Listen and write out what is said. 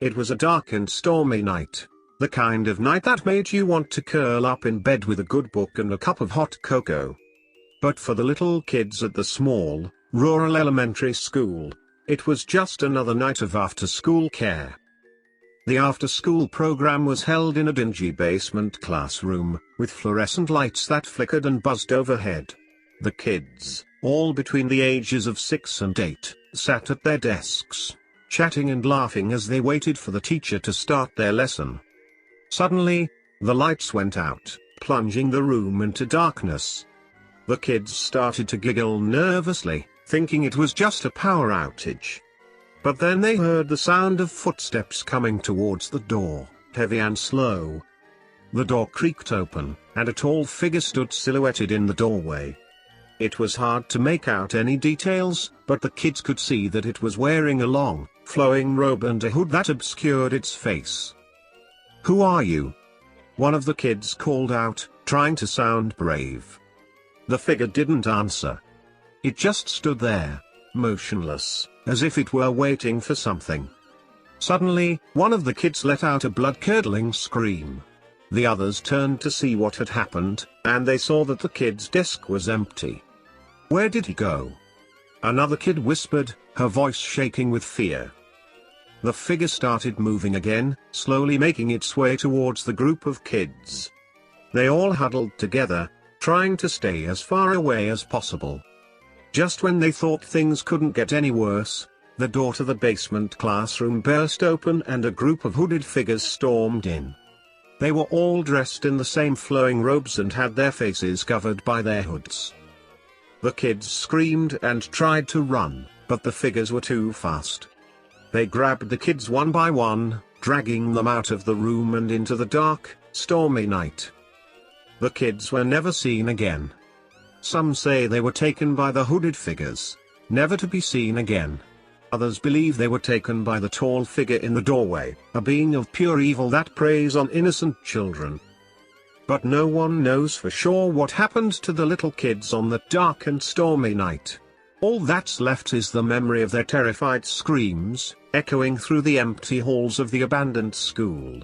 It was a dark and stormy night. The kind of night that made you want to curl up in bed with a good book and a cup of hot cocoa. But for the little kids at the small, rural elementary school, it was just another night of after-school care. The after-school program was held in a dingy basement classroom, with fluorescent lights that flickered and buzzed overhead. The kids, all between the ages of 6 and 8, sat at their desks, chatting and laughing as they waited for the teacher to start their lesson. Suddenly, the lights went out, plunging the room into darkness. The kids started to giggle nervously, thinking it was just a power outage. But then they heard the sound of footsteps coming towards the door, heavy and slow. The door creaked open, and a tall figure stood silhouetted in the doorway. It was hard to make out any details, but the kids could see that it was wearing a long, flowing robe and a hood that obscured its face. "Who are you?" one of the kids called out, trying to sound brave. The figure didn't answer. It just stood there, motionless, as if it were waiting for something. Suddenly, one of the kids let out a blood-curdling scream. The others turned to see what had happened, and they saw that the kid's desk was empty. "Where did he go?" another kid whispered, her voice shaking with fear. The figure started moving again, slowly making its way towards the group of kids. They all huddled together, trying to stay as far away as possible. Just when they thought things couldn't get any worse, the door to the basement classroom burst open and a group of hooded figures stormed in. They were all dressed in the same flowing robes and had their faces covered by their hoods. The kids screamed and tried to run, but the figures were too fast. They grabbed the kids one by one, dragging them out of the room and into the dark, stormy night. The kids were never seen again. Some say they were taken by the hooded figures, never to be seen again. Others believe they were taken by the tall figure in the doorway, a being of pure evil that preys on innocent children. But no one knows for sure what happened to the little kids on that dark and stormy night. All that's left is the memory of their terrified screams, echoing through the empty halls of the abandoned school.